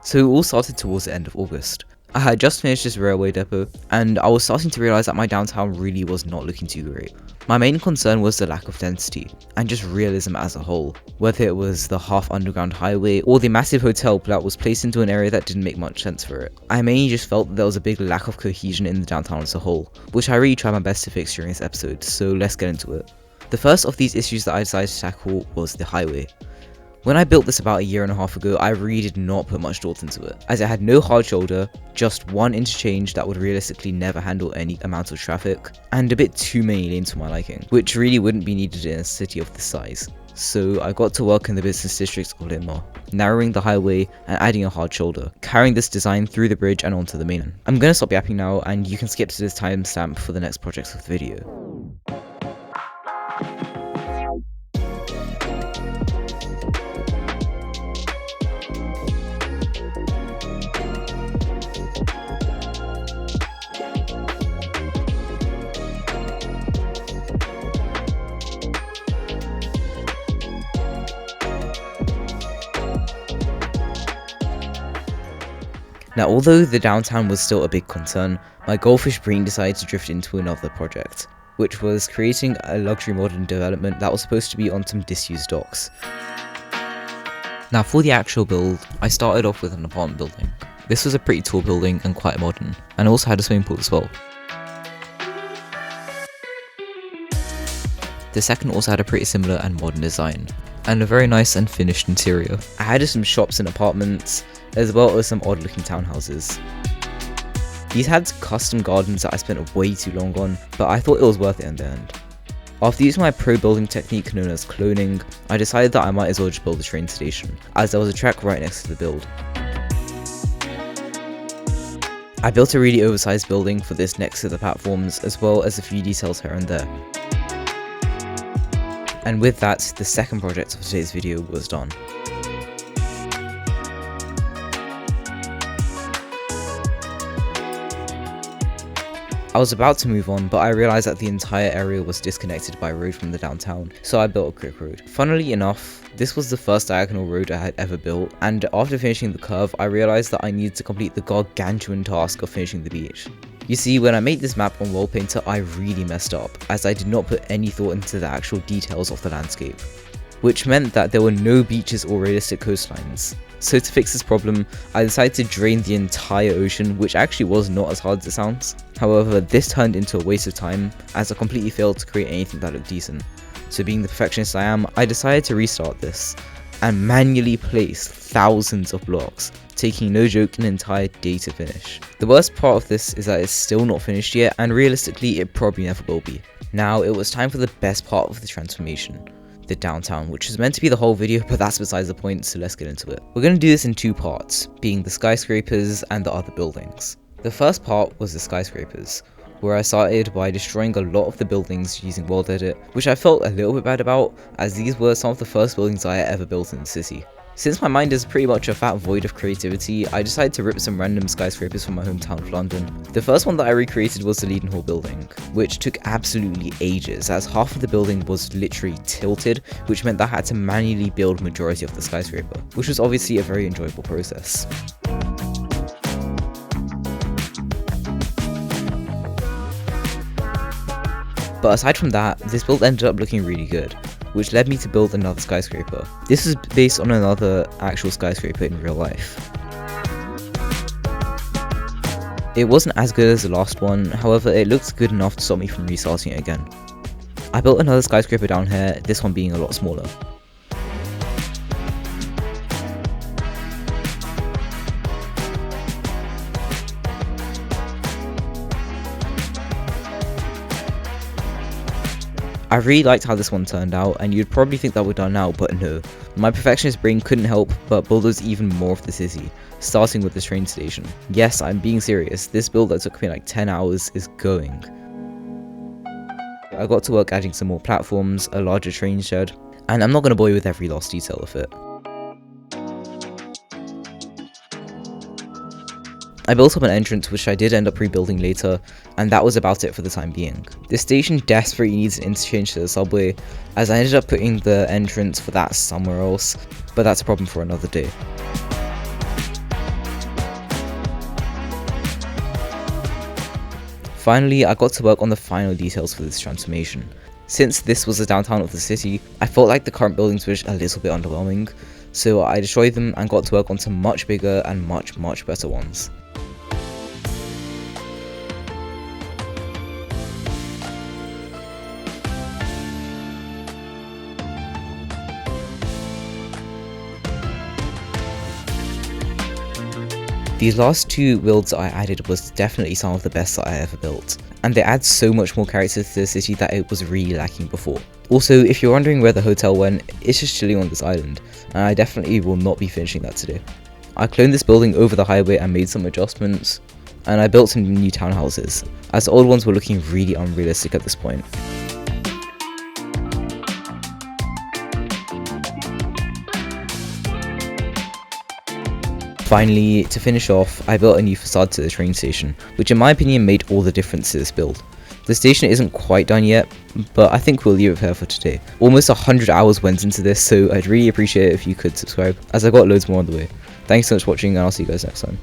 So it all started towards the end of August. I had just finished this railway depot, and I was starting to realise that my downtown really was not looking too great. My main concern was the lack of density, and just realism as a whole, whether it was the half underground highway or the massive hotel that was placed into an area that didn't make much sense for it. I mainly just felt that there was a big lack of cohesion in the downtown as a whole, which I really tried my best to fix during this episode, so let's get into it. The first of these issues that I decided to tackle was the highway. When I built this about a year and a half ago, I really did not put much thought into it, as it had no hard shoulder, just one interchange that would realistically never handle any amount of traffic, and a bit too many lanes for my liking, which really wouldn't be needed in a city of this size. So I got to work in the business district of Lima, narrowing the highway and adding a hard shoulder, carrying this design through the bridge and onto the mainland. I'm gonna stop yapping now, and you can skip to this timestamp for the next projects of the video. Now, although the downtown was still a big concern, my goldfish brain decided to drift into another project, which was creating a luxury modern development that was supposed to be on some disused docks. Now, for the actual build, I started off with an apartment building. This was a pretty tall building and quite modern, and also had a swimming pool as well. The second also had a pretty similar and modern design, and a very nice and finished interior. I added some shops and apartments, as well as some odd looking townhouses. These had custom gardens that I spent way too long on, but I thought it was worth it in the end. After using my pro building technique known as cloning, I decided that I might as well just build a train station, as there was a track right next to the build. I built a really oversized building for this next to the platforms, as well as a few details here and there. And with that, the second project of today's video was done. I was about to move on, but I realised that the entire area was disconnected by a road from the downtown, so I built a quick road. Funnily enough, this was the first diagonal road I had ever built, and after finishing the curve, I realised that I needed to complete the gargantuan task of finishing the beach. You see, when I made this map on Wall Painter, I really messed up, as I did not put any thought into the actual details of the landscape, which meant that there were no beaches or realistic coastlines. So to fix this problem, I decided to drain the entire ocean, which actually was not as hard as it sounds. However, this turned into a waste of time, as I completely failed to create anything that looked decent. So being the perfectionist I am, I decided to restart this, and manually place thousands of blocks, taking no joke an entire day to finish. The worst part of this is that it's still not finished yet, and realistically it probably never will be. Now it was time for the best part of the transformation. The downtown, which is meant to be the whole video, but that's besides the point, so let's get into it. We're going to do this in two parts, being the skyscrapers and the other buildings. The first part was the skyscrapers, where I started by destroying a lot of the buildings using World Edit, which I felt a little bit bad about, as these were some of the first buildings I ever built in the city. Since my mind is pretty much a fat void of creativity, I decided to rip some random skyscrapers from my hometown of London. The first one that I recreated was the Leadenhall building, which took absolutely ages, as half of the building was literally tilted, which meant that I had to manually build majority of the skyscraper, which was obviously a very enjoyable process. But aside from that, this build ended up looking really good, which led me to build another skyscraper. This is based on another actual skyscraper in real life. It wasn't as good as the last one, however it looked good enough to stop me from restarting it again. I built another skyscraper down here, this one being a lot smaller. I really liked how this one turned out, and you'd probably think that we're done now, but no. My perfectionist brain couldn't help but bulldoze even more of the city, starting with this train station. Yes, I'm being serious, this build that took me like 10 hours is going. I got to work adding some more platforms, a larger train shed, and I'm not going to bore you with every last detail of it. I built up an entrance, which I did end up rebuilding later, and that was about it for the time being. This station desperately needs an interchange to the subway, as I ended up putting the entrance for that somewhere else, but that's a problem for another day. Finally, I got to work on the final details for this transformation. Since this was the downtown of the city, I felt like the current buildings were a little bit underwhelming, so I destroyed them and got to work on some much bigger and much better ones. These last two builds I added was definitely some of the best that I ever built, and they add so much more character to the city that it was really lacking before. Also, if you're wondering where the hotel went, it's just chilling on this island, and I definitely will not be finishing that today. I cloned this building over the highway and made some adjustments, and I built some new townhouses, as the old ones were looking really unrealistic at this point. Finally, to finish off, I built a new facade to the train station, which in my opinion made all the difference to this build. The station isn't quite done yet, but I think we'll leave it here for today. Almost 100 hours went into this, so I'd really appreciate it if you could subscribe, as I've got loads more on the way. Thanks so much for watching, and I'll see you guys next time.